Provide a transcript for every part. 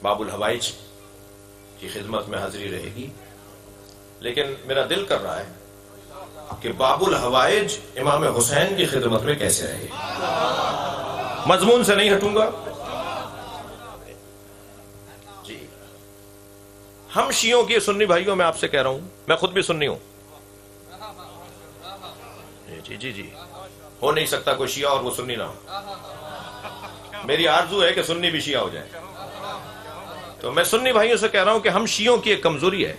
باب الحوائج کی خدمت میں حاضری رہے گی، لیکن میرا دل کر رہا ہے کہ باب الحوائج امام حسین کی خدمت میں کیسے رہے. مضمون سے نہیں ہٹوں گا. جی ہم شیعوں کی سنی بھائیوں میں آپ سے کہہ رہا ہوں، میں خود بھی سنی ہوں. جی جی جی ہو نہیں سکتا کوئی شیعہ اور وہ سنی نہ ہو. میری آرزو ہے کہ سنی بھی شیعہ ہو جائے. تو میں سنی بھائیوں سے کہہ رہا ہوں کہ ہم شیعوں کی ایک کمزوری ہے،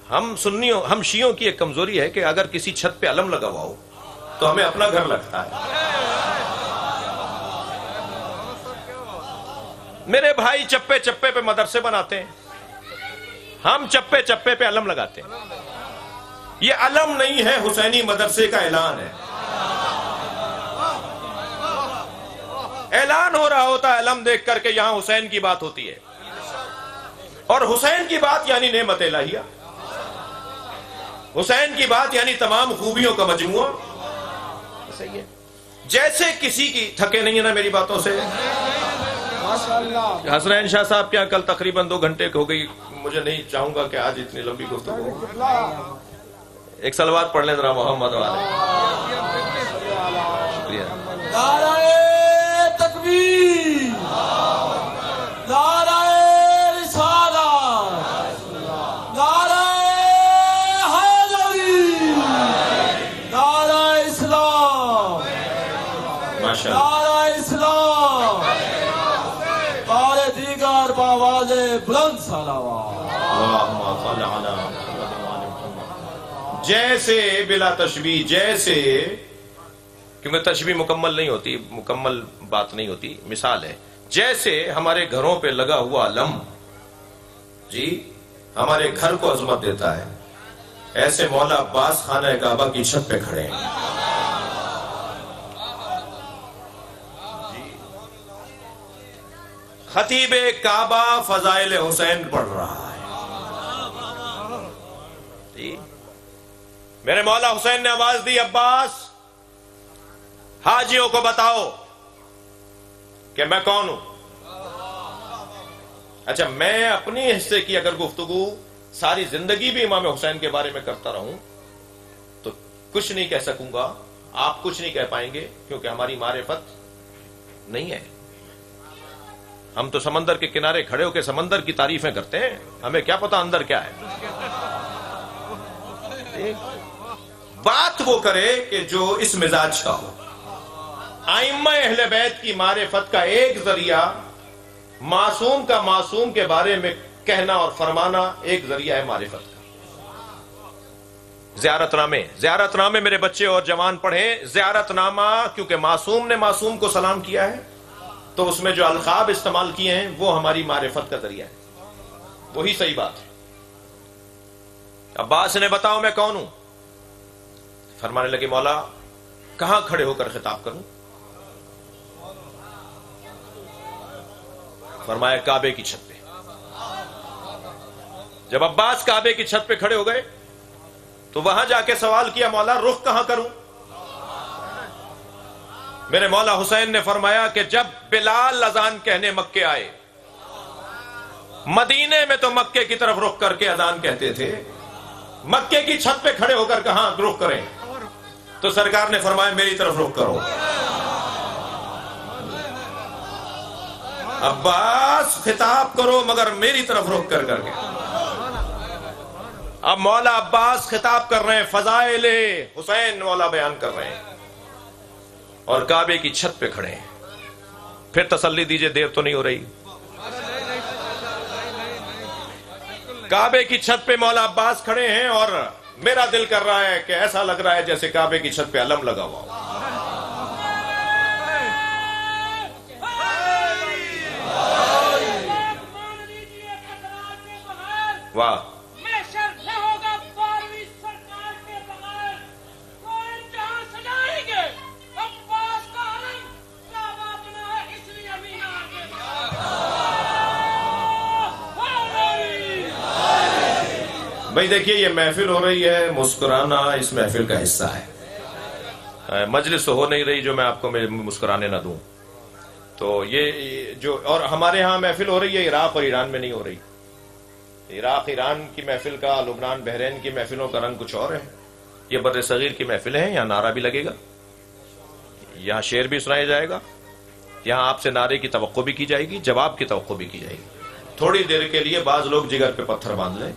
ہم شیعوں کی ایک کمزوری ہے کہ اگر کسی چھت پہ علم لگا ہوا ہو تو ہمیں اپنا گھر لگتا ہے. میرے بھائی چپے چپے پہ مدرسے بناتے ہیں، ہم چپے چپے پہ علم لگاتے ہیں. یہ علم نہیں ہے، حسینی مدرسے کا اعلان ہے. اعلان ہو رہا ہوتا ہے علم دیکھ کر کے یہاں حسین کی بات ہوتی ہے، اور حسین کی بات یعنی نعمت الہیہ، حسین کی بات یعنی تمام خوبیوں کا مجموعہ. صحیح ہے. جیسے کسی کی تھکے نہیں ہے نا میری باتوں سے. حسنین شاہ صاحب کیا کل تقریباً 2 گھنٹے ہو گئی، مجھے نہیں چاہوں گا کہ آج اتنی لمبی گفتگو. ایک صلوات پڑھ لیں ذرا محمد والے. شکریہ. نعرہ تکبیر، نعرہ رسالت، نعرہ حیدری، نعرہ اسلام، نعرہ اسلام، بار دیگر باواز بلند صلوات. جیسے بلا تشبیہ، جیسے، کیونکہ تشبیہ مکمل نہیں ہوتی، مکمل بات نہیں ہوتی. مثال ہے جیسے ہمارے گھروں پہ لگا ہوا علم جی ہمارے گھر کو عظمت دیتا ہے، ایسے مولا عباس خانہ کعبہ کی چھت پہ کھڑے ہیں. خطیب کعبہ فضائل حسین پڑھ رہا ہے. جی میرے مولا حسین نے آواز دی، عباس حاجیوں کو بتاؤ کہ میں کون ہوں. اچھا میں اپنی حصے کی اگر گفتگو ساری زندگی بھی امام حسین کے بارے میں کرتا رہوں تو کچھ نہیں کہہ سکوں گا، آپ کچھ نہیں کہہ پائیں گے، کیونکہ ہماری معرفت نہیں ہے. ہم تو سمندر کے کنارے کھڑے ہو کے سمندر کی تعریفیں کرتے ہیں، ہمیں کیا پتا اندر کیا ہے. بات وہ کرے کہ جو اس مزاج کا ہو. ائمہ اہل بیت کی معرفت کا ایک ذریعہ معصوم کا معصوم کے بارے میں کہنا اور فرمانا ایک ذریعہ ہے معرفت کا. زیارت نامے میرے بچے اور جوان پڑھیں. زیارت نامہ کیونکہ معصوم نے معصوم کو سلام کیا ہے تو اس میں جو القاب استعمال کیے ہیں وہ ہماری معرفت کا ذریعہ ہے. وہی صحیح بات ہے. عباس نے بتاؤ میں کون ہوں. فرمانے لگے مولا کہاں کھڑے ہو کر خطاب کروں. فرمایا کعبے کی چھت پہ. جب عباس کعبے کی چھت پہ کھڑے ہو گئے تو وہاں جا کے سوال کیا مولا رخ کہاں کروں. میرے مولا حسین نے فرمایا کہ جب بلال اذان کہنے مکے آئے، مدینے میں تو مکے کی طرف رخ کر کے اذان کہتے تھے، مکے کی چھت پہ کھڑے ہو کر کہاں رخ کریں. تو سرکار نے فرمایا میری طرف رخ کرو. عباس خطاب کرو مگر میری طرف رخ کر کر کے. اب مولا عباس خطاب کر رہے ہیں، فضائل حسین مولا بیان کر رہے ہیں اور کعبے کی چھت پہ کھڑے ہیں. پھر تسلی دیجئے دیر تو نہیں ہو رہی. کعبے کی چھت پہ مولا عباس کھڑے ہیں اور میرا دل کر رہا ہے کہ ایسا لگ رہا ہے جیسے کعبے کی چھت پہ علم لگا ہوا ہو. واہ بھائی دیکھیے یہ محفل ہو رہی ہے، مسکرانا اس محفل کا حصہ ہے. مجلس ہو نہیں رہی جو میں آپ کو مسکرانے نہ دوں. تو یہ جو اور ہمارے ہاں محفل ہو رہی ہے عراق اور ایران میں نہیں ہو رہی. عراق ایران کی محفل کا، لبنان بحرین کی محفلوں کا رنگ کچھ اور ہے. یہ بر صغیر کی محفل ہے، یہاں نعرہ بھی لگے گا، یہاں شعر بھی سنایا جائے گا، یہاں آپ سے نعرے کی توقع بھی کی جائے گی، جواب کی توقع بھی کی جائے گی. تھوڑی دیر کے لیے بعض لوگ جگر پہ پتھر باندھ لیں.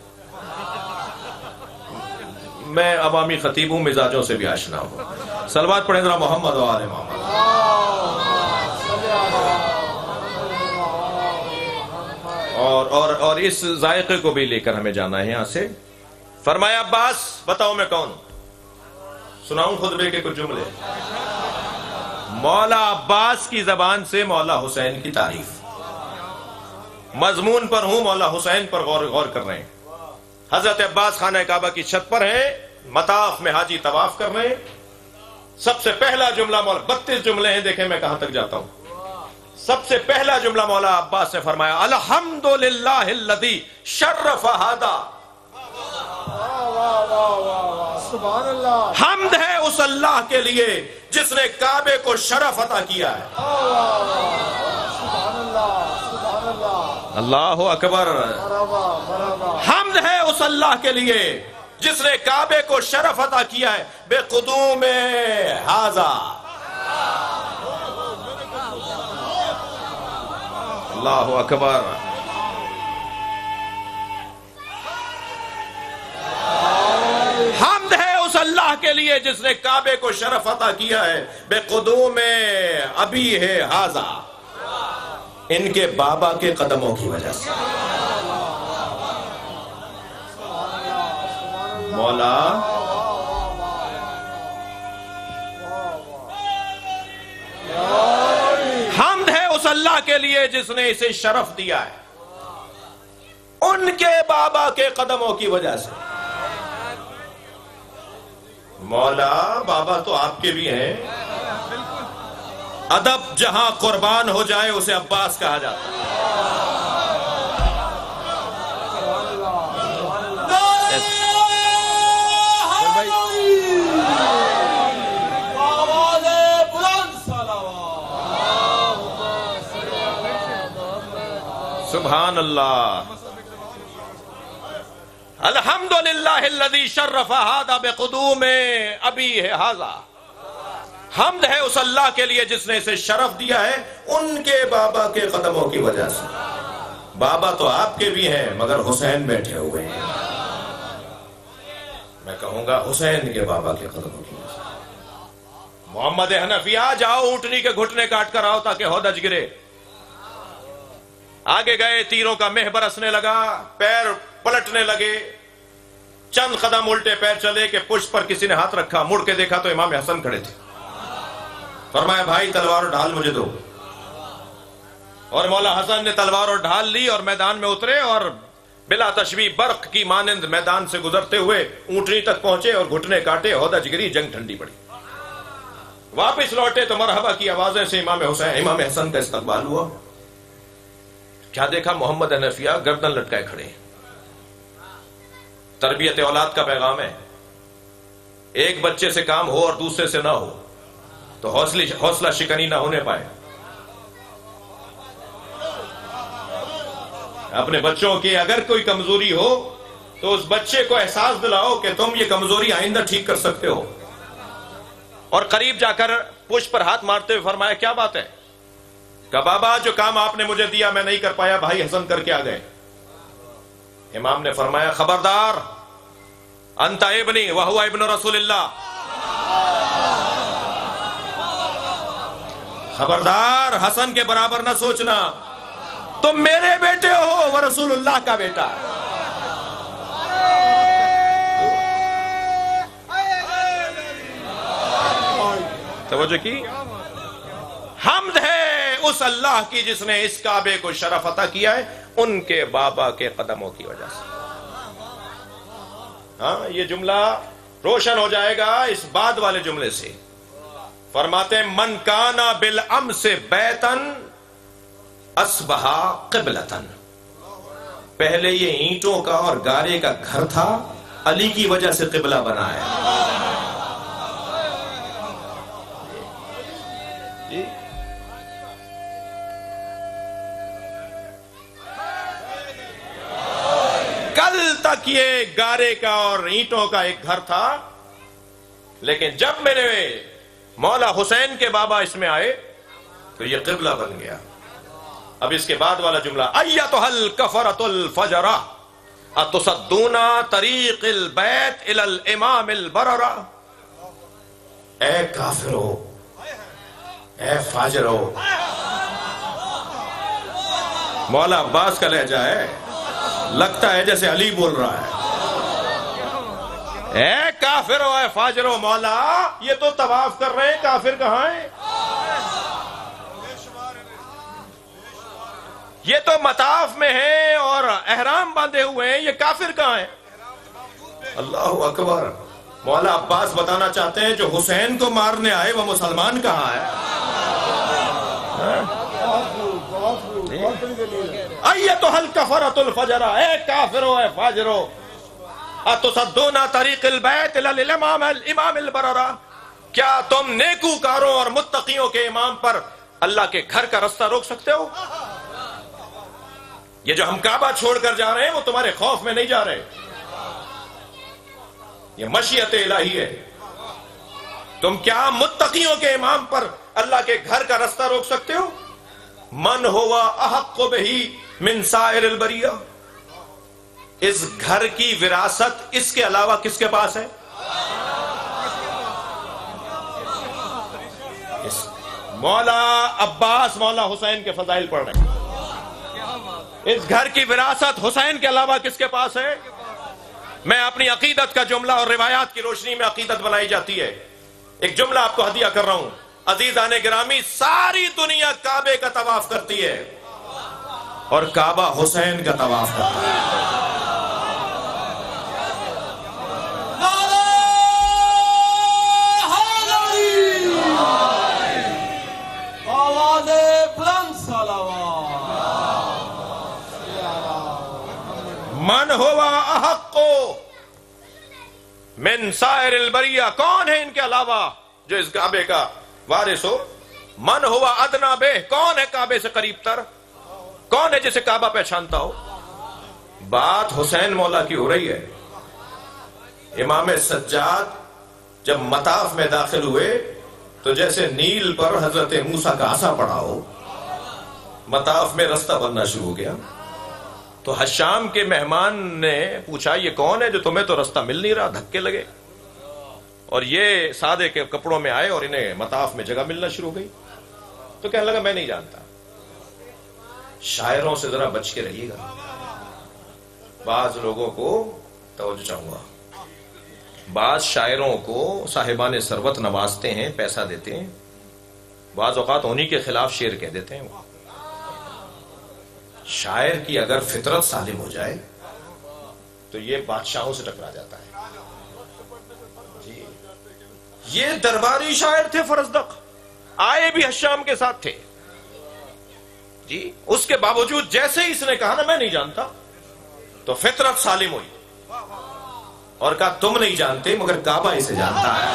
میں عوامی خطیب ہوں، مزاجوں سے بھی آشنا ہوں. صلوات پڑھیں ذرا محمد و آل محمد. اور اس ذائقے کو بھی لے کر ہمیں جانا ہے یہاں سے. فرمایا عباس بتاؤ میں کون ہوں؟ سناؤں خطبے کے کچھ جملے. مولا عباس کی زبان سے مولا حسین کی تعریف. مضمون پر ہوں، مولا حسین پر غور کر رہے ہیں. حضرت عباس خانہ کعبہ کی چھت پر ہیں، مطاف میں حاجی طواف کر رہے ہیں. سب سے پہلا جملہ مولا 32 جملے ہیں، دیکھیں میں کہاں تک جاتا ہوں. سب سے پہلا جملہ مولا عباس نے فرمایا الحمدللہ الذی شرف ھذا. سبحان اللہ. حمد ہے اس اللہ کے لیے جس نے کعبے کو شرف عطا کیا ہے. سبحان اللہ. سبحان اللہ. اللہ اکبر. حمد ہے اس اللہ کے لیے جس نے کعبے کو شرف عطا کیا ہے بے قدوم ھذا. اللہ اکبر. حمد ہے اس اللہ کے لیے جس نے کعبے کو شرف عطا کیا ہے بے قدوم ابی ہے ھذا، ان کے بابا کے قدموں کی وجہ سے. مولا حمد ہے اس اللہ کے لیے جس نے اسے شرف دیا ہے ان کے بابا کے قدموں کی وجہ سے. مولا بابا تو آپ کے بھی ہیں. ادب جہاں قربان ہو جائے اسے عباس کہا جاتا ہے. سبحان اللہ. الحمدللہ الذی شرف ھذا بقدوم ابی ھذا. حمد ہے اس اللہ کے لیے جس نے اسے شرف دیا ہے ان کے بابا کے قدموں کی وجہ سے. بابا تو آپ کے بھی ہیں مگر حسین بیٹھے ہوئے ہیں. میں کہوں گا حسین کے بابا کے قدموں کی وجہ سے. محمد حنفیہ جاؤ اونٹنی کے گھٹنے کاٹ کر آؤ تاکہ ہودج گرے. آگے گئے، تیروں کا مہ برسنے لگا، پیر پلٹنے لگے. چند قدم الٹے پیر چلے کہ پشت پر کسی نے ہاتھ رکھا. مڑ کے دیکھا تو امام حسن کھڑے تھے. فرمایا بھائی تلوار اور ڈھال مجھے دو. اور مولا حسن نے تلوار اور ڈھال لی اور میدان میں اترے اور بلا تشبیہ برق کی مانند میدان سے گزرتے ہوئے اونٹنی تک پہنچے اور گھٹنے کاٹے. ہودج گری، جنگ ٹھنڈی پڑی. واپس لوٹے تو مرحبا کی آوازیں سے امام حسن کا استقبال ہوا. کیا دیکھا؟ محمد حنفیہ گردن لٹکائے کھڑے ہیں. تربیت اولاد کا پیغام ہے. ایک بچے سے کام ہو اور دوسرے سے نہ ہو تو حوصلہ شکنی نہ ہونے پائے. اپنے بچوں کی اگر کوئی کمزوری ہو تو اس بچے کو احساس دلاؤ کہ تم یہ کمزوری آئندہ ٹھیک کر سکتے ہو. اور قریب جا کر پشت پر ہاتھ مارتے ہوئے فرمایا کیا بات ہے؟ کہ بابا جو کام آپ نے مجھے دیا میں نہیں کر پایا، بھائی حسن کر کے آ گئے. امام نے فرمایا خبردار، انت ابنی وہو ابن رسول اللہ. خبردار، حسن کے برابر نہ سوچنا، تم میرے بیٹے ہو وہ رسول اللہ کا بیٹا. توجہ کی. حمد ہے اس اللہ کی جس نے اس کعبے کو شرف عطا کیا ہے ان کے بابا کے قدموں کی وجہ سے. ہاں یہ جملہ روشن ہو جائے گا اس بعد والے جملے سے. فرماتے ہیں من کانا بالامس بیتن اصبح قبلتن. پہلے یہ اینٹوں کا اور گارے کا گھر تھا، علی کی وجہ سے قبلہ بنا ہے. تک یہ گارے کا اور اینٹوں کا ایک گھر تھا، لیکن جب میرے مولا حسین کے بابا اس میں آئے تو یہ قبلہ بن گیا۔ اب اس کے بعد والا جملہ، ایتھا الکفرۃ الفجرہ اتصدون طریق البیت الی الامام البررہ، اے کافرو، اے فاجرو۔ مولا عباس کا لہجہ ہے، لگتا ہے جیسے علی بول رہا ہے۔ اے کافرو، اے فاجرو، مولا یہ تو طواف کر رہے ہیں، کافر کہاں ہیں؟ یہ تو مطاف میں ہیں اور احرام باندھے ہوئے ہیں، یہ کافر کہاں ہیں؟ اللہ اکبر۔ مولا عباس بتانا چاہتے ہیں جو حسین کو مارنے آئے وہ مسلمان کہاں ہے؟ ایتھا الکفرۃ الفجرہ، اے کافرو، اے فاجرو، اتصدون طریق البیت الی الامام البررہ، کیا تم نیکوکاروں اور متقیوں کے امام پر اللہ کے گھر کا رستہ روک سکتے ہو؟ یہ جو ہم کعبہ چھوڑ کر جا رہے ہیں وہ تمہارے خوف میں نہیں جا رہے، یہ مشیت الہی ہے۔ تم کیا متقیوں کے امام پر اللہ کے گھر کا رستہ روک سکتے ہو؟ من ہوا احق بہ من سائر البریہ، اس گھر کی وراثت اس کے علاوہ کس کے پاس ہے؟ مولا عباس مولا حسین کے فضائل پڑھ رہے ہیں۔ اس گھر کی وراثت حسین کے علاوہ کس کے پاس ہے؟ میں اپنی عقیدت کا جملہ اور روایات کی روشنی میں عقیدت بنائی جاتی ہے۔ ایک جملہ آپ کو ہدیہ کر رہا ہوں، عزیزان گرامی، ساری دنیا کعبے کا طواف کرتی ہے اور کعبہ حسین کا طواف کرتا ہے۔ من ہوا احق من سائر البریہ، کون ہے ان کے علاوہ جو اس کعبے کا وارث ہو؟ من ہوا ادنا بہ، کون ہے کعبے سے قریب تر؟ کون ہے جسے کعبہ پہچانتا ہو؟ بات حسین مولا کی ہو رہی ہے۔ امام سجاد جب مطاف میں داخل ہوئے تو جیسے نیل پر حضرت موسیٰ کا عصا پڑا ہو، مطاف میں رستہ بننا شروع ہو گیا۔ تو حشام کے مہمان نے پوچھا یہ کون ہے جو تمہیں تو رستہ مل نہیں رہا، دھکے لگے، اور یہ سادے کے کپڑوں میں آئے اور انہیں مطاف میں جگہ ملنا شروع ہو گئی۔ تو کہنے لگا میں نہیں جانتا۔ شاعروں سے ذرا بچ کے رہیے گا، بعض لوگوں کو توجہ چاہوں گا، بعض شاعروں کو صاحبان ثروت نوازتے ہیں، پیسہ دیتے ہیں، بعض اوقات انہی کے خلاف شعر کہہ دیتے ہیں۔ شاعر کی اگر فطرت سالم ہو جائے تو یہ بادشاہوں سے ٹکرا جاتا ہے۔ جی یہ درباری شاعر تھے فرزدق، آئے بھی حشام کے ساتھ تھے جی، اس کے باوجود جیسے ہی اس نے کہا نا میں نہیں جانتا، تو فطرت سالم ہوئی اور کہا تم نہیں جانتے مگر کعبہ اسے جانتا ہے،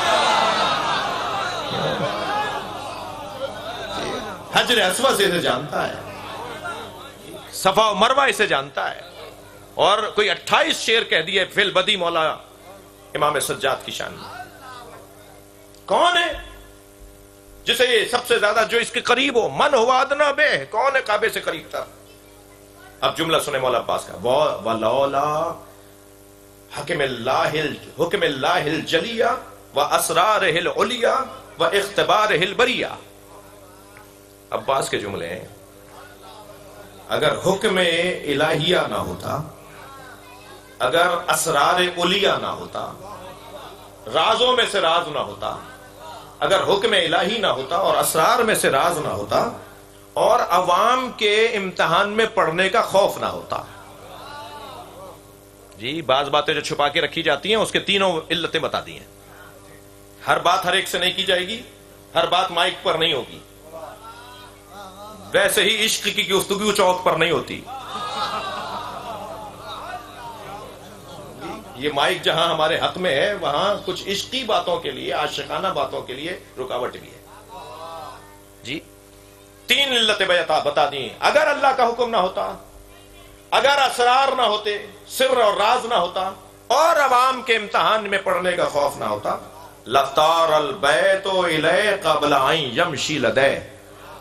حجر اسود سے اسے جانتا ہے، صفا و مروہ اسے جانتا ہے، اور کوئی 28 شعر کہہ دیے فی البدی مولا امام سجاد کی شان میں۔ کون ہے جسے یہ سب سے زیادہ جو اس کے قریب ہو؟ من ہوا ادنا بہ، کون ہے کعبے سے قریب تر؟ اب جملہ سنے مولا عباس کا، وَلَوْلَا حکم اللہ الجلیہ واسرارہ العلیہ واختبارہ البریہ۔ عباس کے جملے ہیں، اگر حکم الہیہ نہ ہوتا، اگر اسرار علیہ نہ ہوتا، رازوں میں سے راز نہ ہوتا، اگر حکم الہی نہ ہوتا اور اسرار میں سے راز نہ ہوتا، اور عوام کے امتحان میں پڑھنے کا خوف نہ ہوتا۔ جی بعض باتیں جو چھپا کے رکھی جاتی ہیں اس کے تینوں علتیں بتا دی ہیں۔ ہر بات ہر ایک سے نہیں کی جائے گی، ہر بات مائک پر نہیں ہوگی، ویسے ہی عشق کی گفتگو چوک پر نہیں ہوتی۔ یہ مائک جہاں ہمارے حق میں ہے وہاں کچھ عشقی باتوں کے لیے، عاشقانہ باتوں کے لیے رکاوٹ بھی ہے جی۔ تین علتیں بتا دی، اگر اللہ کا حکم نہ ہوتا اگر اسرار نہ ہوتے، سر اور راز نہ ہوتا، اور عوام کے امتحان میں پڑنے کا خوف نہ ہوتا، لَطَارَ الْبَيْتُ إِلَيْهِ قَبْلَ أَن يَمْشِي لَدَيْهِ،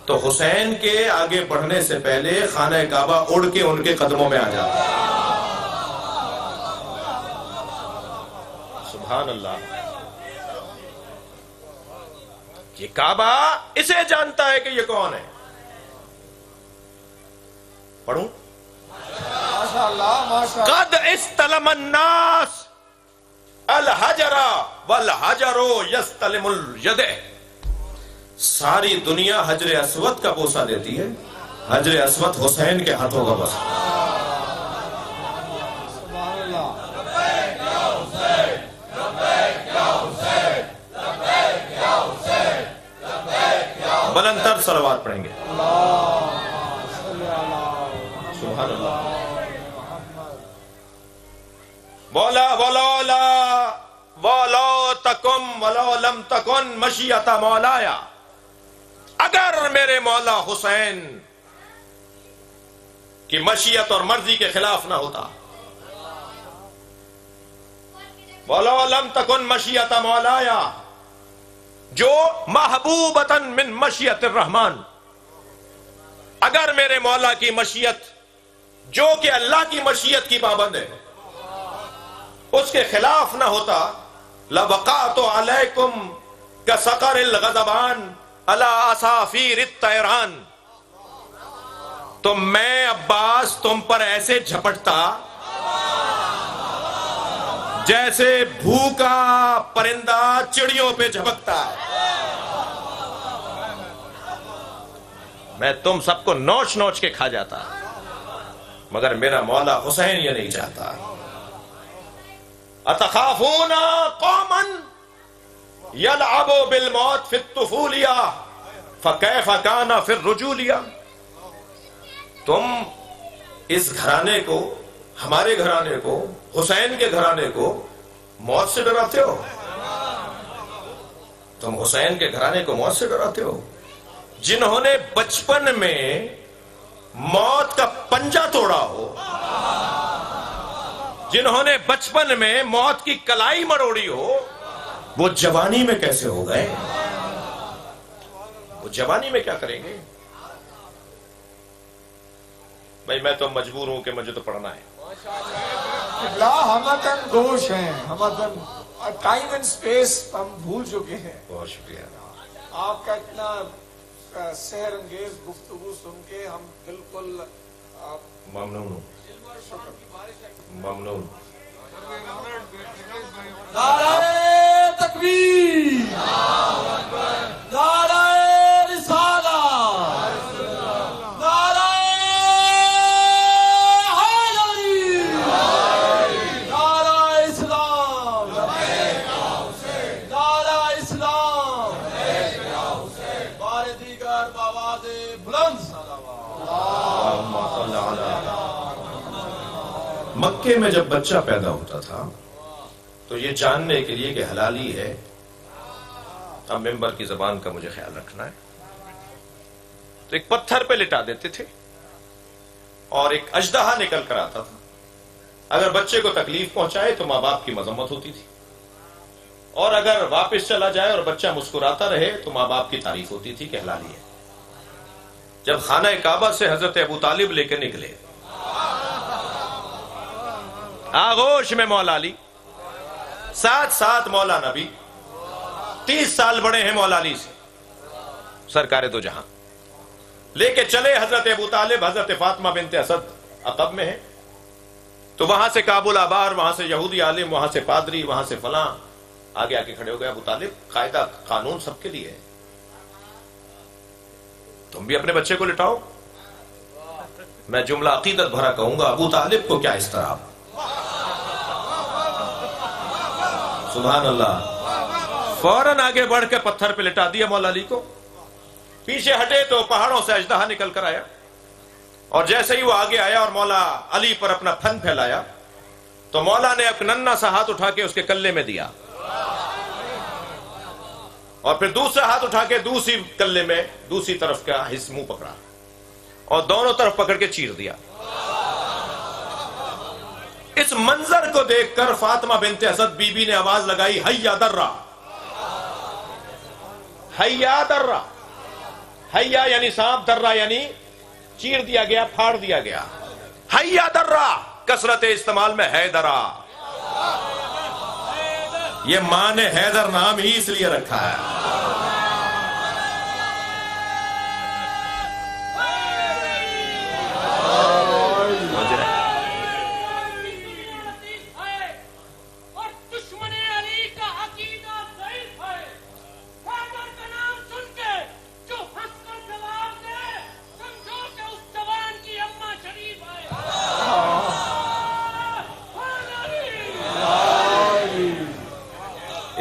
تو حسین کے آگے بڑھنے سے پہلے خانہ کعبہ اڑ کے ان کے قدموں میں آ جاتا۔ سبحان اللہ۔ یہ کعبہ اسے جانتا ہے کہ یہ کون ہے۔ پڑھوں؟ ماشاء اللہ ماشاء اللہ۔ قد استلم الناس الحجر والحجر یستلم الید، ساری دنیا حجر اسود کا بوسہ دیتی ہے، حجر اسود حسین کے ہاتھوں کا بوسہ۔ سبحان اللہ۔ بلندتر صلوات پڑھیں گے۔ اللہم صلی علی سبحان اللہ۔ محمد۔ بولا ولولا ولو تکم ولو لم تکن مشیت مولایا، اگر میرے مولا حسین کی مشیت اور مرضی کے خلاف نہ ہوتا، ولو لم تکن مشیت مولایا، جو محبوبتاً من مشیت الرحمن، اگر میرے مولا کی مشیت جو کہ اللہ کی مشیت کی پابند ہے اس کے خلاف نہ ہوتا، لَوَقَعْتُ عَلَيْكُمْ كَسَقَرِ الْغَضَبَانِ عَلَىٰ أَصَافِيرِ الطَّيْرَانِ، تو میں عباس تم پر ایسے جھپٹتا جیسے بھوکا پرندہ چڑیوں پہ جھپکتا ہے، میں تم سب کو نوچ نوچ کے کھا جاتا، مگر میرا مولا حسین یہ نہیں چاہتا۔ اتخافون قوما یلعبوا بالموت فی الطفولیہ فکیف کان فی الرجولیہ، تم اس گھرانے کو، ہمارے گھرانے کو، حسین کے گھرانے کو موت سے ڈراتے ہو؟ تم حسین کے گھرانے کو موت سے ڈراتے ہو؟ جنہوں نے بچپن میں موت کا پنجہ توڑا ہو، جنہوں نے بچپن میں موت کی کلائی مروڑی ہو، وہ جوانی میں کیسے ہو گئے؟ وہ جوانی میں کیا کریں گے؟ بھائی میں تو مجبور ہوں کہ مجھے تو پڑھنا ہے۔ ہمتن گوش ہیں، ہمتن ٹائم اینڈ سپیس ہم بھول چکے ہیں۔ بہت شکریہ۔ آپ کا اتنا سحر انگیز گفتگو سن کے ہم بالکل ممنون ہوں، ممنون۔ نعرہ تکبیر، نعرہ رسالت، نعرہ حیدری، نعرہ اسلام، نعرہ اسلام، بار دیگر بآواز بلند مکے میں جب بچہ پیدا ہوتا تھا تو یہ جاننے کے لیے کہ حلالی ہے، اب ممبر کی زبان کا مجھے خیال رکھنا ہے، تو ایک پتھر پہ لٹا دیتے تھے اور ایک اژدہا نکل کر آتا تھا، اگر بچے کو تکلیف پہنچائے تو ماں باپ کی مذمت ہوتی تھی، اور اگر واپس چلا جائے اور بچہ مسکراتا رہے تو ماں باپ کی تعریف ہوتی تھی کہ حلالی ہے۔ جب خانہ کعبہ سے حضرت ابو طالب لے کے نکلے، آغوش میں مولا علی، ساتھ ساتھ مولا نبی، 30 سال بڑے ہیں مولا علی سے، سرکار دو جہاں، لے کے چلے حضرت ابو طالب، حضرت فاطمہ بنت اسد عقب میں ہے، تو وہاں سے کابل آبار، وہاں سے یہودی عالم، وہاں سے پادری، وہاں سے فلاں، آگے آ کے کھڑے ہو گئے۔ ابو طالب قاعدہ قانون سب کے لیے ہے، تم بھی اپنے بچے کو لٹاؤ۔ میں جملہ عقیدت بھرا کہوں گا، ابو طالب کو کیا اس طرح، سبحان اللہ، فوراً آگے بڑھ کے پتھر پہ لٹا دیا مولا علی کو۔ پیچھے ہٹے تو پہاڑوں سے اژدہا نکل کر آیا، اور جیسے ہی وہ آگے آیا اور مولا علی پر اپنا پھن پھیلایا تو مولا نے ایک ننھا سا ہاتھ اٹھا کے اس کے کلے میں دیا، اور پھر دوسرا ہاتھ اٹھا کے دوسری کلے میں دوسری طرف کا منہ پکڑا اور دونوں طرف پکڑ کے چیر دیا۔ اس منظر کو دیکھ کر فاطمہ بنت اسد بی بی نے آواز لگائی، حیا درہ، حیا درہ۔ حیا یعنی سانپ، درہ یعنی چیر دیا گیا، پھاڑ دیا گیا۔ حیا درہ کثرت استعمال میں حیدرہ، یہ ماں نے حیدر نام ہی اس لیے رکھا ہے۔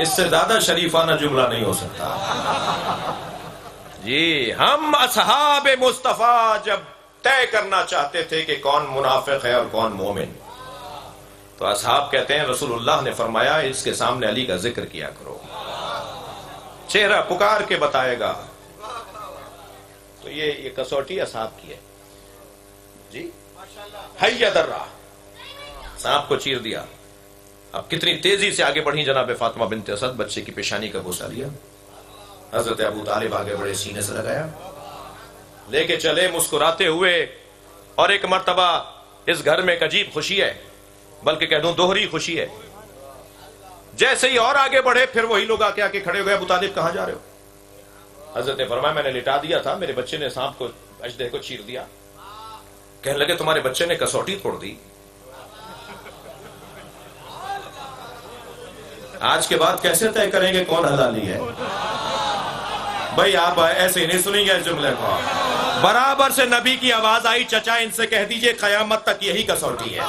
اس سے زیادہ شریفانہ جملہ نہیں ہو سکتا۔ جی، ہم اصحاب مصطفیٰ جب طے کرنا چاہتے تھے کہ کون منافق ہے اور کون مومن، تو اصحاب کہتے ہیں رسول اللہ نے فرمایا اس کے سامنے علی کا ذکر کیا کرو، چہرہ پکار کے بتائے گا۔ تو یہ کسوٹی اصحاب کی ہے جی۔ حیا درہ، سانپ کو چیر دیا۔ اب کتنی تیزی سے آگے بڑھی جناب فاطمہ بنت اسد، بچے کی پیشانی کا بوسہ لیا، حضرت ابو طالب آگے بڑے، سینے سے لگایا، لے کے چلے مسکراتے ہوئے۔ اور ایک مرتبہ اس گھر میں ایک عجیب خوشی ہے، بلکہ کہہ دوں دوہری خوشی ہے۔ جیسے ہی اور آگے بڑھے، پھر وہی لوگ آ کے کھڑے ہو گئے، ابو طالب کہاں جا رہے ہو؟ حضرت نے فرمایا میں نے لٹا دیا تھا، میرے بچے نے سانپ کو، اژدہے کو چیر دیا۔ کہنے لگے تمہارے بچے نے کسوٹی توڑ دی۔ آج کے بعد کیسے طے کریں گے کون حلالی ہے؟ بھائی آپ ایسے نہیں سنیں گے اس جملے کو۔ برابر سے نبی کی آواز آئی، چچا ان سے کہہ دیجئے قیامت تک یہی کسوٹی ہے۔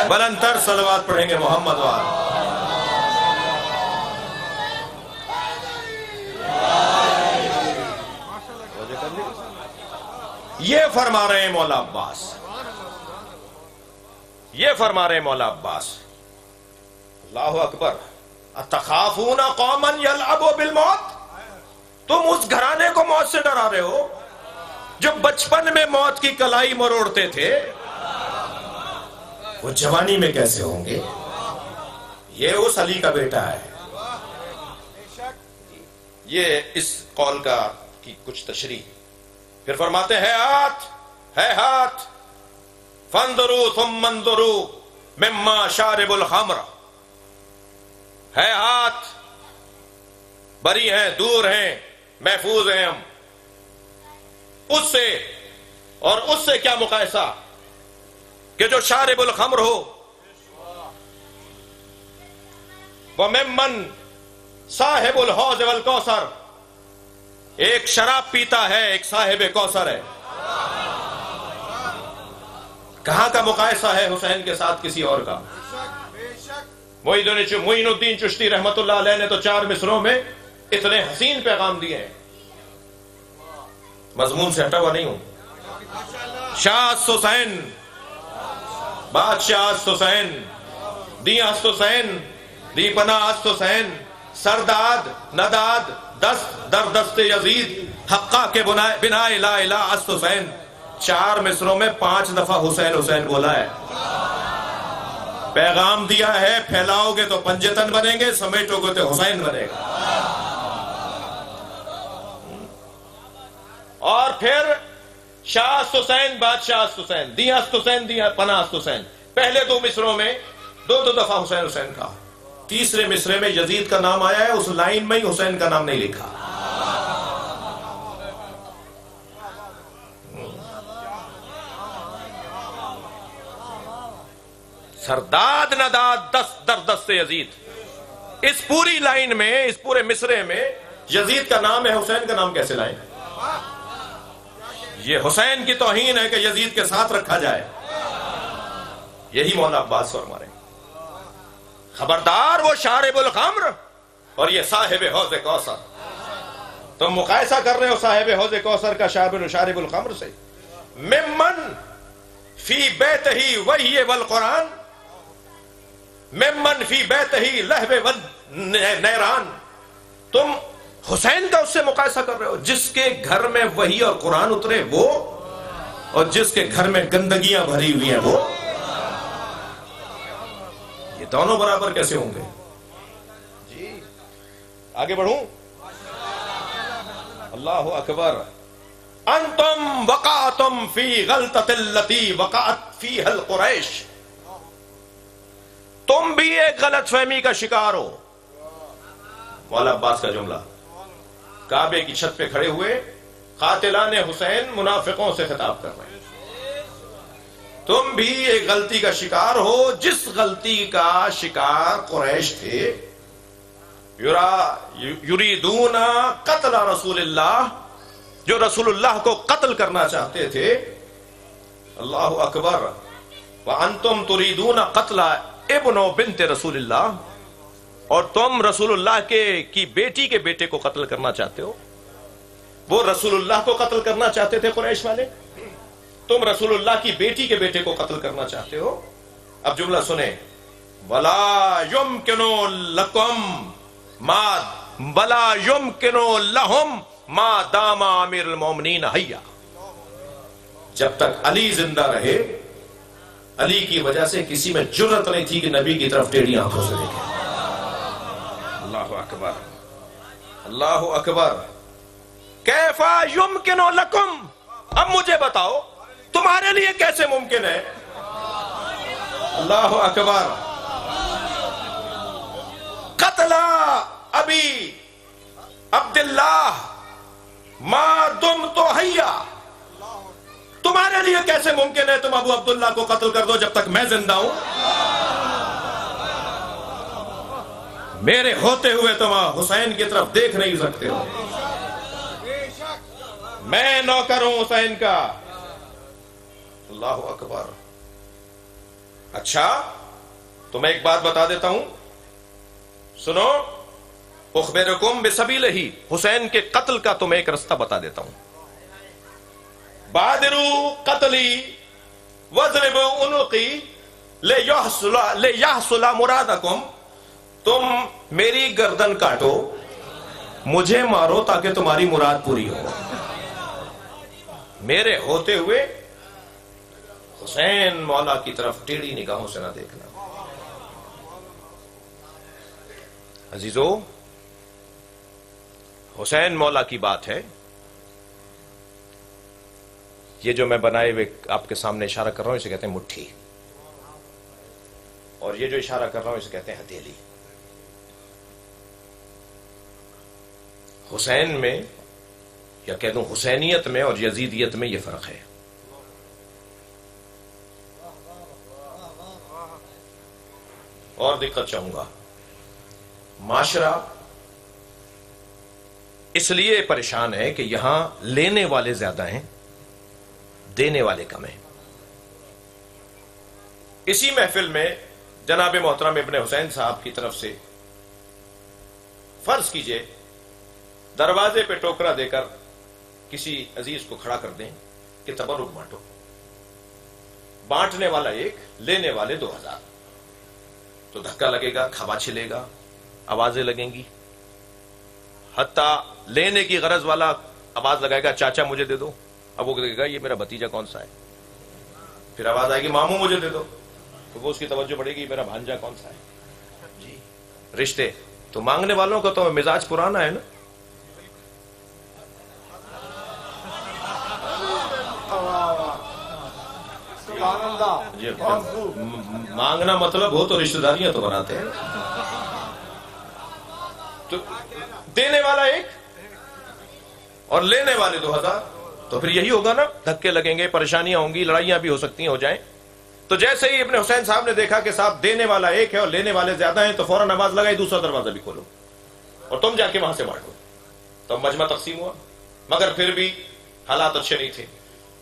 بلندتر صلوات پڑھیں گے محمد وال۔ یہ فرما رہے ہیں مولا عباس، یہ فرما رہے ہیں مولا عباس، اللہ اکبر، اتخافون قوما یلعبوا بالموت، تم اس گھرانے کو موت سے ڈرا رہے ہو جو بچپن میں موت کی کلائی مروڑتے تھے، وہ جوانی میں کیسے ہوں گے؟ یہ اس علی کا بیٹا ہے۔ یہ اس قول کی کچھ تشریح۔ پھر فرماتے ہیں ہاتھ فانظروا ثم انظروا مما شارب الخمر، ہے ہاتھ، بری ہیں، دور ہیں، محفوظ ہیں ہم اس سے، اور اس سے کیا مقایسہ کہ جو شارب الخمر ہو، وممن صاحب الحوض والکوثر، ایک شراب پیتا ہے، ایک صاحب کوثر ہے۔ کہاں کا مقایسہ ہے حسین کے ساتھ کسی اور کا؟ معین الدین چشتی رحمت اللہ علیہ نے تو 4 مصروں میں اتنے حسین پیغام دیے ہیں، مضمون سے ہٹا ہوا نہیں ہوں۔ شاہ حسین، بادشاہ حسین، دی حسین، دی پناہ حسین، سرداد نداد دست در دست یزید، حقہ کے بنا لا الہ حسین۔ 4 مصروں میں 5 دفعہ حسین حسین بولا ہے، پیغام دیا ہے، پھیلاؤ گے تو پنجتن بنیں گے، سمیٹو گے تو حسین بنے گا۔ اور پھر شاہ حسین، بادشاہ حسین، دی حسین، دی پناہ حسین۔ پہلے 2 مصروں میں 2 دفعہ حسین حسین کہا، تیسرے مصرے میں یزید کا نام آیا ہے، اس لائن میں ہی حسین کا نام نہیں لکھا۔ سرداد نداد دست در دست یزید، اس پوری لائن میں، اس پورے مصرے میں یزید کا نام ہے، حسین کا نام کیسے لائیں؟ یہ حسین کی توہین ہے کہ یزید کے ساتھ رکھا جائے۔ یہی مولا عباس فرما رہے ہیں، خبردار وہ شارب الخمر اور یہ صاحب حوض کوثر۔ تم مقایسہ کر رہے ہو صاحب حوض کوثر کا شارب الخمر سے۔ ممن فی بیتہ وحی والقرآن، ممن فی بیتہی لہب نیران، تم حسین کا اس سے مقایسہ کر رہے ہو جس کے گھر میں وحی اور قرآن اترے وہ، اور جس کے گھر میں گندگیاں بھری ہوئی ہیں وہ، یہ دونوں برابر کیسے ہوں گے؟ جی آگے بڑھوں؟ اللہ اکبر. انتم وقعتم فی غلطۃ التی وقعت فیہا القریش، تم بھی ایک غلط فہمی کا شکار ہو. مولا عباس کا جملہ، کعبے کی چھت پہ کھڑے ہوئے قاتلان حسین منافقوں سے خطاب کر رہے ہیں. تم بھی ایک غلطی کا شکار ہو جس غلطی کا شکار قریش تھے. یریدون قتل رسول اللہ، جو رسول اللہ کو قتل کرنا چاہتے تھے. اللہ اکبر. وانتم تریدون قتل ابن بنت رسول اللہ، اور تم رسول اللہ کی بیٹی کے بیٹے کو قتل کرنا چاہتے ہو. وہ رسول اللہ کو قتل کرنا چاہتے تھے قریش والے، تم رسول اللہ کی بیٹی کے بیٹے کو قتل کرنا چاہتے ہو. اب جملہ سنیں، ولا یمکن لکم ما ولا یمکن لہم ما دام امیر المومنین حیا. جب تک علی زندہ رہے، علی کی وجہ سے کسی میں جرأت نہیں تھی کہ نبی کی طرف ٹیڑھی آنکھوں سے دیکھے. اللہ اکبر، اللہ اکبر. کیف یمکن لکم، اب مجھے بتاؤ تمہارے لیے کیسے ممکن ہے. اللہ اکبر. قتل ابی عبداللہ ما دمت حیا، تمہارے لیے کیسے ممکن ہے تم ابو عبداللہ کو قتل کر دو جب تک میں زندہ ہوں؟ میرے ہوتے ہوئے تم حسین کی طرف دیکھ نہیں سکتے ہو. میں نوکر ہوں حسین کا. اللہ اکبر. اچھا تمہیں ایک بات بتا دیتا ہوں، سنو. اخبرکم بسبیلہ، حسین کے قتل کا تمہیں ایک رستہ بتا دیتا ہوں. بادروا قتلی واضربوا عنقی لیحصل مرادکم، تم میری گردن کاٹو، مجھے مارو تاکہ تمہاری مراد پوری ہو. میرے ہوتے ہوئے حسین مولا کی طرف ٹیڑھی نگاہوں سے نہ دیکھنا. عزیزو، حسین مولا کی بات ہے. یہ جو میں بنائے ہوئے آپ کے سامنے اشارہ کر رہا ہوں اسے کہتے ہیں مٹھی، اور یہ جو اشارہ کر رہا ہوں اسے کہتے ہیں ہتھیلی. حسین میں یا کہہ دوں حسینیت میں اور یزیدیت میں یہ فرق ہے. اور دقت چاہوں گا، معاشرہ اس لیے پریشان ہے کہ یہاں لینے والے زیادہ ہیں، دینے والے کم ہیں. اسی محفل میں جناب محترم ابن حسین صاحب کی طرف سے فرض کیجئے دروازے پہ ٹوکرا دے کر کسی عزیز کو کھڑا کر دیں کہ تبرک بانٹو. بانٹنے والا ایک، لینے والے 2000. تو دھکا لگے گا، کھوا چھلے گا، آوازیں لگیں گی. حتیٰ لینے کی غرض والا آواز لگائے گا چاچا مجھے دے دو. اب وہ کہے گا یہ میرا بھتیجا کون سا ہے. پھر آواز آئے گی ماموں مجھے دے دو، تو وہ اس کی توجہ بڑھے گی میرا بھانجا کون سا ہے. جی رشتے تو مانگنے والوں کا تو مزاج پرانا ہے نا. جی مانگنا مطلب ہو تو رشتہ داریاں تو بناتے ہیں. تو دینے والا ایک اور لینے والے 2000. تو پھر یہی ہوگا نا، دھکے لگیں گے، پریشانیاں ہوں گی، لڑائیاں بھی ہو سکتی ہیں، ہو جائیں. تو جیسے ہی ابن حسین صاحب نے دیکھا کہ صاحب دینے والا ایک ہے اور لینے والے زیادہ ہیں، تو فوراً آواز لگائی دوسرا دروازہ بھی کھولو اور تم جا کے وہاں سے بانٹو. تو مجمع تقسیم ہوا، مگر پھر بھی حالات اچھے نہیں تھے.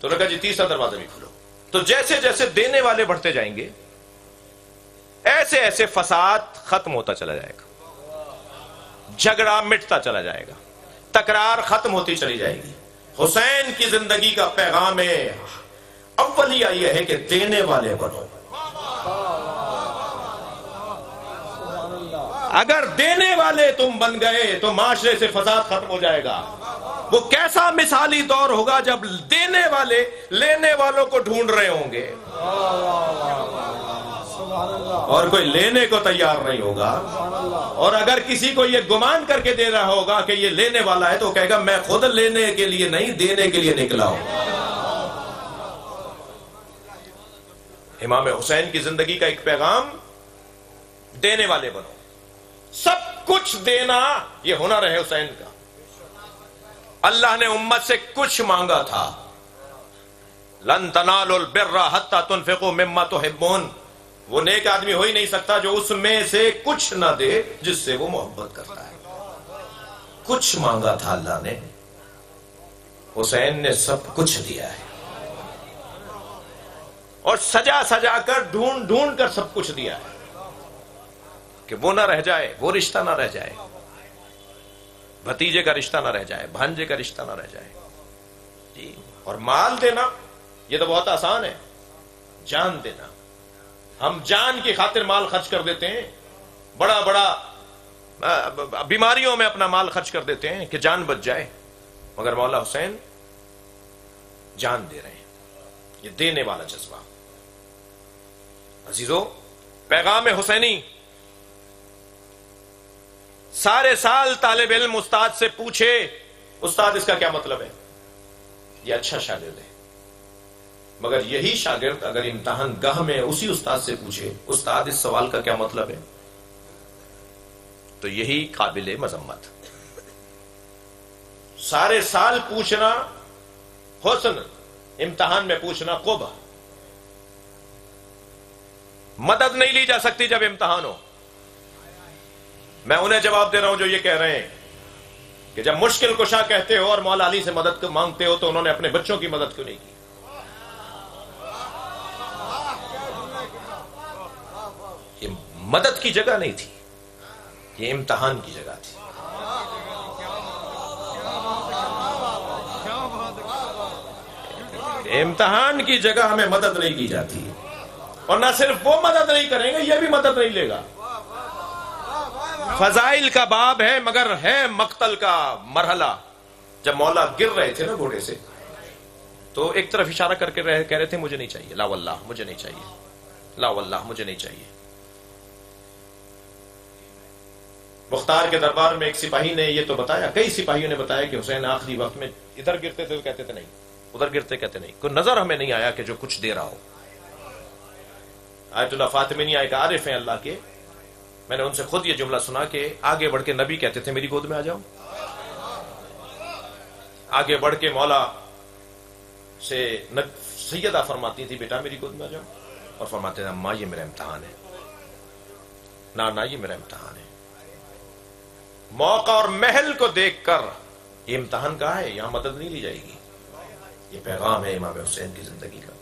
تو نے کہا جی تیسرا دروازہ بھی کھولو. تو جیسے جیسے دینے والے بڑھتے جائیں گے ایسے ایسے فساد ختم ہوتا چلا جائے گا، جھگڑا مٹتا چلا جائے گا، تکرار ختم ہوتی چلی جائے گی. حسین کی زندگی کا پیغام اولیہ یہ ہے کہ دینے والے بنو. اگر دینے والے تم بن گئے تو معاشرے سے فساد ختم ہو جائے گا. وہ کیسا مثالی دور ہوگا جب دینے والے لینے والوں کو ڈھونڈ رہے ہوں گے اور کوئی لینے کو تیار نہیں ہوگا. اور اگر کسی کو یہ گمان کر کے دے رہا ہوگا کہ یہ لینے والا ہے تو وہ کہے گا میں خود لینے کے لیے نہیں دینے کے لیے نکلا ہوں. امام حسین کی زندگی کا ایک پیغام دینے والے بنو. سب کچھ دینا یہ ہنر ہے حسین کا. اللہ نے امت سے کچھ مانگا تھا. لن تنالوا البر حتى تنفقوا مما تحبون. وہ نیک آدمی ہو ہی نہیں سکتا جو اس میں سے کچھ نہ دے جس سے وہ محبت کرتا ہے. کچھ مانگا تھا اللہ نے, حسین نے سب کچھ دیا ہے. اور سجا سجا کر ڈھونڈ ڈھونڈ کر سب کچھ دیا ہے کہ وہ نہ رہ جائے, وہ رشتہ نہ رہ جائے, بھتیجے کا رشتہ نہ رہ جائے, بھانجے کا رشتہ نہ رہ جائے. جی. اور مال دینا یہ تو بہت آسان ہے. جان دینا, ہم جان کی خاطر مال خرچ کر دیتے ہیں, بڑا بڑا بیماریوں میں اپنا مال خرچ کر دیتے ہیں کہ جان بچ جائے. مگر مولا حسین جان دے رہے ہیں. یہ دینے والا جذبہ. عزیزو, پیغام حسینی. سارے سال طالب علم استاد سے پوچھے استاد اس کا کیا مطلب ہے, یہ اچھا شاگرد ہے. مگر یہی شاگرد اگر امتحان گاہ میں اسی استاد سے پوچھے استاد اس سوال کا کیا مطلب ہے, تو یہی قابل مذمت. سارے سال پوچھنا حسن, امتحان میں پوچھنا قبح. مدد نہیں لی جا سکتی جب امتحان ہو. میں انہیں جواب دے رہا ہوں جو یہ کہہ رہے ہیں کہ جب مشکل کشا کہتے ہو اور مولا علی سے مدد مانگتے ہو تو انہوں نے اپنے بچوں کی مدد کیوں نہیں کی. یہ مدد کی جگہ نہیں تھی, یہ امتحان کی جگہ تھی. امتحان کی جگہ ہمیں مدد نہیں کی جاتی. اور نہ صرف وہ مدد نہیں کریں گے, یہ بھی مدد نہیں لے گا. فضائل کا باب ہے مگر ہے مقتل کا مرحلہ. جب مولا گر رہے تھے نا گھوڑے سے تو ایک طرف اشارہ کر کے کہہ رہے تھے مجھے نہیں چاہیے, لا واللہ مجھے نہیں چاہیے, لا واللہ مجھے نہیں چاہیے. مختار کے دربار میں ایک سپاہی نے یہ تو بتایا, کئی سپاہیوں نے بتایا کہ حسین آخری وقت میں ادھر گرتے تھے تو کہتے تھے نہیں, ادھر گرتے کہتے نہیں. کوئی نظر ہمیں نہیں آیا کہ جو کچھ دے رہا ہو. آیت اللہ فاطمی ایک عارف ہیں اللہ کے, میں نے ان سے خود یہ جملہ سنا کہ آگے بڑھ کے نبی کہتے تھے میری گود میں آ جاؤ. آگے بڑھ کے مولا سے سیدہ فرماتی تھی بیٹا میری گود میں آ جاؤ, اور فرماتے تھے اماں یہ میرا امتحان ہے, نا یہ میرا امتحان ہے. موقع اور محل کو دیکھ کر یہ امتحان کہا ہے, یہاں مدد نہیں لی جائے گی. یہ پیغام ہے امام حسین کی زندگی کا.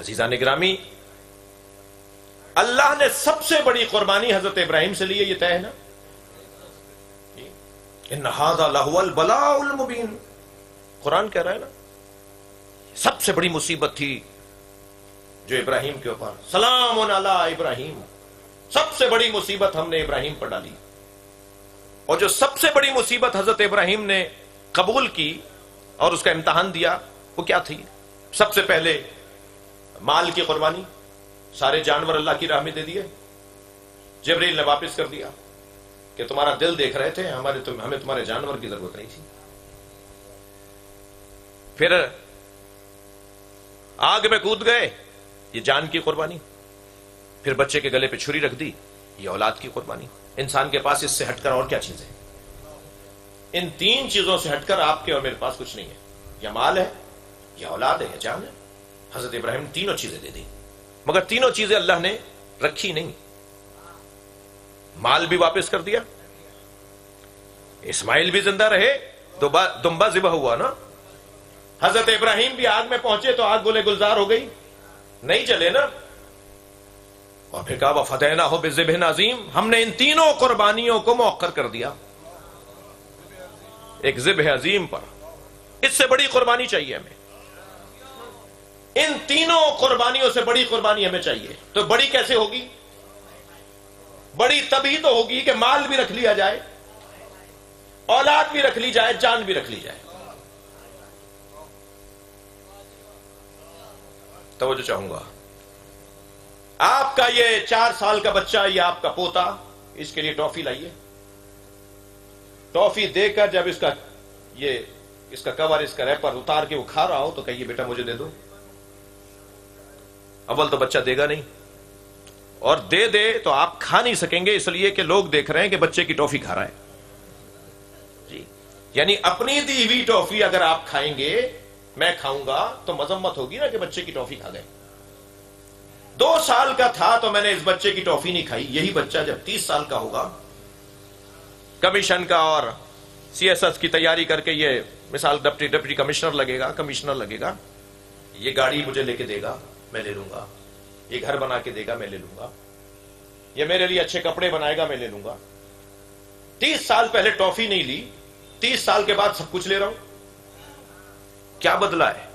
عزیزان گرامی, اللہ نے سب سے بڑی قربانی حضرت ابراہیم سے لی ہے, یہ طے ہے نا. ان ھذا لہو البلاء المبین, قرآن کہہ رہا ہے نا. سب سے بڑی مصیبت تھی جو ابراہیم کے اوپر, سلام علی ابراہیم, سب سے بڑی مصیبت ہم نے ابراہیم پر ڈالی. اور جو سب سے بڑی مصیبت حضرت ابراہیم نے قبول کی اور اس کا امتحان دیا وہ کیا تھی؟ سب سے پہلے مال کی قربانی. سارے جانور اللہ کی راہ میں دے دیے. جبریل نے واپس کر دیا کہ تمہارا دل دیکھ رہے تھے, ہمیں تمہارے جانور کی ضرورت نہیں تھی. پھر آگ میں کود گئے, یہ جان کی قربانی. پھر بچے کے گلے پہ چھری رکھ دی, یہ اولاد کی قربانی. انسان کے پاس اس سے ہٹ کر اور کیا چیز ہے؟ ان تین چیزوں سے ہٹ کر آپ کے اور میرے پاس کچھ نہیں ہے. یا مال ہے, یا اولاد ہے, یا جان ہے. حضرت ابراہیم نے تینوں چیزیں دے دی, مگر تینوں چیزیں اللہ نے رکھی نہیں. مال بھی واپس کر دیا, اسماعیل بھی زندہ رہے, دمبا ذبح ہوا نا. حضرت ابراہیم بھی آگ میں پہنچے تو آگ گلے گلزار ہو گئی, نہیں جلے نا. اور پھر کہا وَفَدَيْنَاهُ بِذِبْحٍ عَظِيمٍ, ہم نے ان تینوں قربانیوں کو مؤخر کر دیا ایک ذبح عظیم پر. اس سے بڑی قربانی چاہیے ہمیں, ان تینوں قربانیوں سے بڑی قربانی ہمیں چاہیے. تو بڑی کیسے ہوگی؟ بڑی تبھی تو ہوگی کہ مال بھی رکھ لیا جائے، اولاد بھی رکھ لی جائے، جان بھی رکھ لی جائے۔ توجہ چاہوں گا، آپ کا یہ 4 سال کا بچہ یا آپ کا پوتا، اس کے لیے ٹافی لائیے، ٹافی دے کر جب اس کا کور، اس کا ریپر اتار کے وہ کھا رہا ہو تو کہیے بیٹا مجھے دے دو۔ اول تو بچہ دے گا نہیں، اور دے دے تو آپ کھا نہیں سکیں گے، اس لیے کہ لوگ دیکھ رہے ہیں کہ بچے کی ٹافی کھا رہا ہے جی۔ یعنی اپنی دی ہوئی ٹافی اگر آپ کھائیں گے، میں کھاؤں گا تو مذمت ہوگی نا کہ بچے کی ٹافی کھا گئے۔ 2 سال کا تھا تو میں نے اس بچے کی ٹافی نہیں کھائی، یہی بچہ جب 30 سال کا ہوگا، کمیشن کا اور CSS کی تیاری کر کے یہ مثال ڈپٹی کمشنر لگے گا، یہ گاڑی مجھے لے کے دے گا میں لے لوں گا، یہ گھر بنا کے دے گا میں لے لوں گا، یہ میرے لیے اچھے کپڑے بنائے گا میں لے لوں گا۔ 30 سال پہلے ٹافی نہیں لی، 30 سال کے بعد سب کچھ لے رہا ہوں، کیا بدلا ہے؟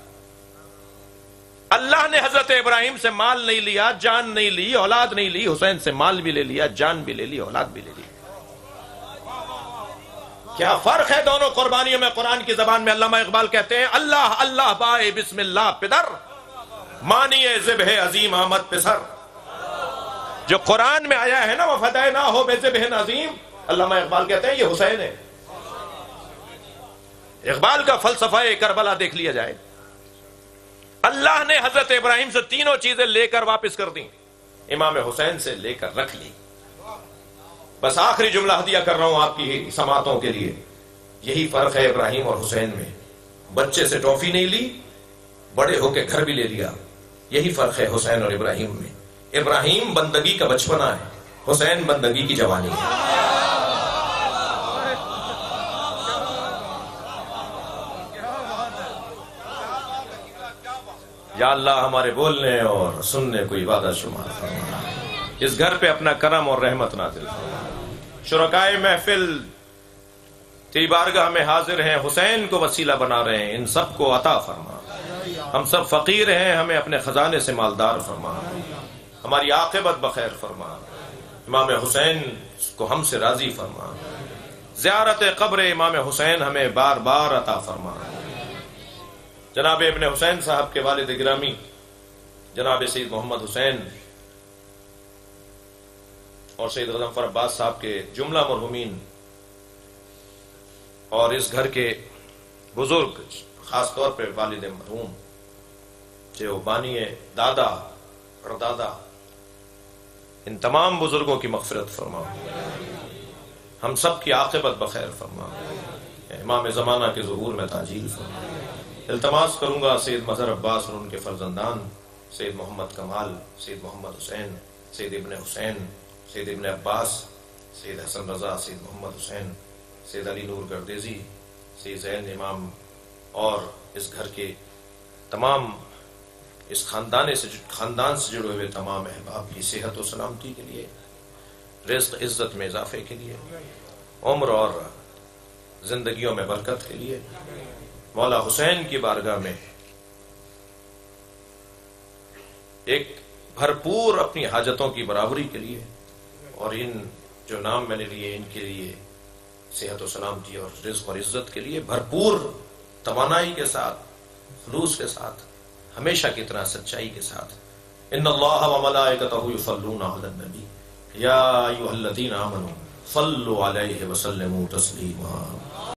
اللہ نے حضرت ابراہیم سے مال نہیں لیا، جان نہیں لی، اولاد نہیں لی، حسین سے مال بھی لے لیا، جان بھی لے لی، اولاد بھی لے لی۔ کیا فرق ہے دونوں قربانیوں میں؟ قرآن کی زبان میں علامہ اقبال کہتے ہیں، اللہ اللہ بائے بسم اللہ پدر، مانی ذبح عظیم آمد پسر۔ جو قرآن میں آیا ہے نا، وہ فدینا ہو بے ذبح عظیم، علامہ اقبال کہتے ہیں یہ حسین ہے۔ اقبال کا فلسفہ کربلا دیکھ لیا جائے، اللہ نے حضرت ابراہیم سے تینوں چیزیں لے کر واپس کر دیں، امام حسین سے لے کر رکھ لی۔ بس آخری جملہ ہدیہ کر رہا ہوں آپ کی سماعتوں کے لیے، یہی فرق ہے ابراہیم اور حسین میں۔ بچے سے ٹافی نہیں لی، بڑے ہو کے گھر بھی لے لیا، یہی فرق ہے حسین اور ابراہیم میں۔ ابراہیم بندگی کا بچپنا ہے، حسین بندگی کی جوانی ہے۔ یا اللہ ہمارے بولنے اور سننے کو عبادت شمار فرما، اس گھر پہ اپنا کرم اور رحمت نازل فرما۔ شرکائے محفل تیری بارگاہ میں حاضر ہیں، حسین کو وسیلہ بنا رہے ہیں، ان سب کو عطا فرما۔ ہم سب فقیر ہیں، ہمیں اپنے خزانے سے مالدار فرما، ہماری عاقبت بخیر فرما، امام حسین کو ہم سے راضی فرما، زیارت قبر امام حسین ہمیں بار بار عطا فرما۔ جناب ابن حسین صاحب کے والد گرامی جناب سید محمد حسین اور سید غضنفر عباس صاحب کے جملہ مرحومین اور اس گھر کے بزرگ، خاص طور پہ والد مرحوم جو بانی دادا اور دادا، ان تمام بزرگوں کی مغفرت فرما، ہم سب کی عاقبت بخیر فرما، امام زمانہ کے ظہور میں تعجیل فرما۔ التماس کروں گا سید مظہر عباس اور ان کے فرزندان سید محمد کمال، سید محمد حسین، سید ابن حسین، سید ابن عباس، سید حسن رضا، سید محمد حسین، سید علی نور گردیزی، سید زین امام اور اس گھر کے تمام اس خاندان سے جڑے ہوئے تمام احباب کی صحت و سلامتی کے لیے، رزق عزت میں اضافے کے لیے، عمر اور زندگیوں میں برکت کے لیے، مولا حسین کی بارگاہ میں ایک بھرپور اپنی حاجتوں کی برابری کے لیے، اور ان جو نام میں نے لیے ان کے لیے صحت و سلامتی اور رزق اور عزت کے لیے بھرپور توانائی کے ساتھ، خلوص کے ساتھ، ہمیشہ کی طرح سچائی کے ساتھ۔ ان اللہ وملائکتہ یصلون علی النبی یا ایھا الذین آمنوا صلوا علیہ وسلموا تسلیما۔